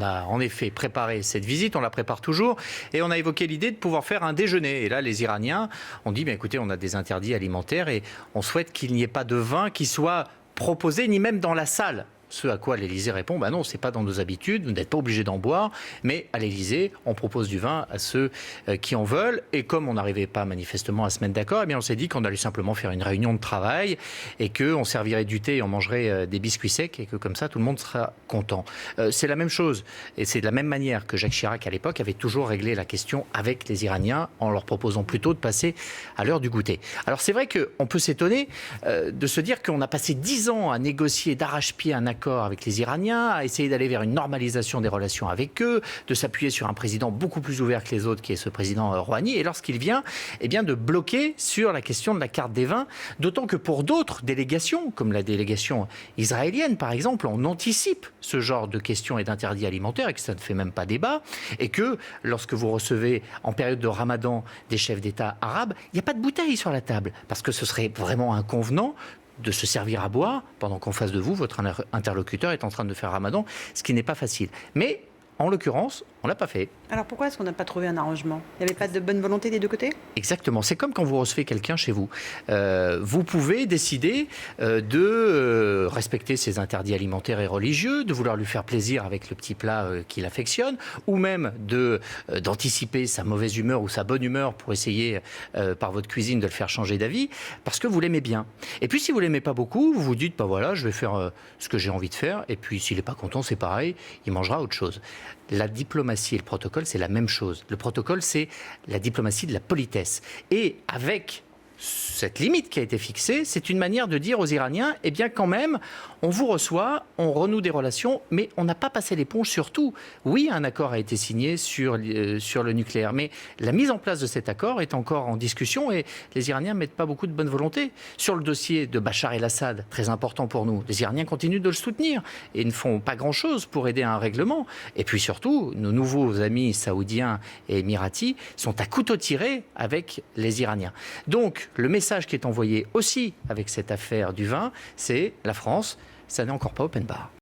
a en effet préparé cette visite, on la prépare toujours, et on a évoqué l'idée de pouvoir faire un déjeuner. Et là, les Iraniens ont dit, écoutez, on a des interdits alimentaires et on souhaite qu'il n'y ait pas de vin qui soit proposé, ni même dans la salle. Ce à quoi l'Élysée répond, non, c'est pas dans nos habitudes, vous n'êtes pas obligé d'en boire, mais à l'Élysée, on propose du vin à ceux qui en veulent. Et comme on n'arrivait pas manifestement à se mettre d'accord, on s'est dit qu'on allait simplement faire une réunion de travail et qu'on servirait du thé et on mangerait des biscuits secs et que comme ça, tout le monde sera content. C'est la même chose et c'est de la même manière que Jacques Chirac, à l'époque, avait toujours réglé la question avec les Iraniens en leur proposant plutôt de passer à l'heure du goûter. Alors c'est vrai qu'on peut s'étonner de se dire qu'on a passé 10 ans à négocier d'arrache-pied un accord avec les Iraniens, à essayer d'aller vers une normalisation des relations avec eux, de s'appuyer sur un président beaucoup plus ouvert que les autres, qui est ce président Rouhani, et lorsqu'il vient, de bloquer sur la question de la carte des vins, d'autant que pour d'autres délégations, comme la délégation israélienne par exemple, on anticipe ce genre de questions et d'interdits alimentaires et que ça ne fait même pas débat, et que lorsque vous recevez en période de Ramadan des chefs d'État arabes, il n'y a pas de bouteille sur la table, parce que ce serait vraiment inconvenant de se servir à boire pendant qu'en face de vous, votre interlocuteur est en train de faire Ramadan, ce qui n'est pas facile. Mais en l'occurrence, on ne l'a pas fait. Alors pourquoi est-ce qu'on n'a pas trouvé un arrangement? Il n'y avait pas de bonne volonté des deux côtés? Exactement. C'est comme quand vous recevez quelqu'un chez vous. Vous pouvez décider de respecter ses interdits alimentaires et religieux, de vouloir lui faire plaisir avec le petit plat qu'il affectionne, ou même d'anticiper sa mauvaise humeur ou sa bonne humeur pour essayer, par votre cuisine, de le faire changer d'avis, parce que vous l'aimez bien. Et puis, si vous ne l'aimez pas beaucoup, vous vous dites, voilà, je vais faire ce que j'ai envie de faire, et puis s'il n'est pas content, c'est pareil, il mangera autre chose. La diplomatie et le protocole, c'est la même chose. Le protocole, c'est la diplomatie de la politesse. Et avec cette limite qui a été fixée, c'est une manière de dire aux Iraniens, quand même, on vous reçoit, on renoue des relations, mais on n'a pas passé l'éponge sur tout. Oui, un accord a été signé sur le nucléaire, mais la mise en place de cet accord est encore en discussion et les Iraniens ne mettent pas beaucoup de bonne volonté. Sur le dossier de Bachar el-Assad, très important pour nous, les Iraniens continuent de le soutenir et ne font pas grand-chose pour aider à un règlement. Et puis surtout, nos nouveaux amis saoudiens et émiratis sont à couteau tiré avec les Iraniens. Donc, le message qui est envoyé aussi avec cette affaire du vin, c'est la France, ça n'est encore pas open bar.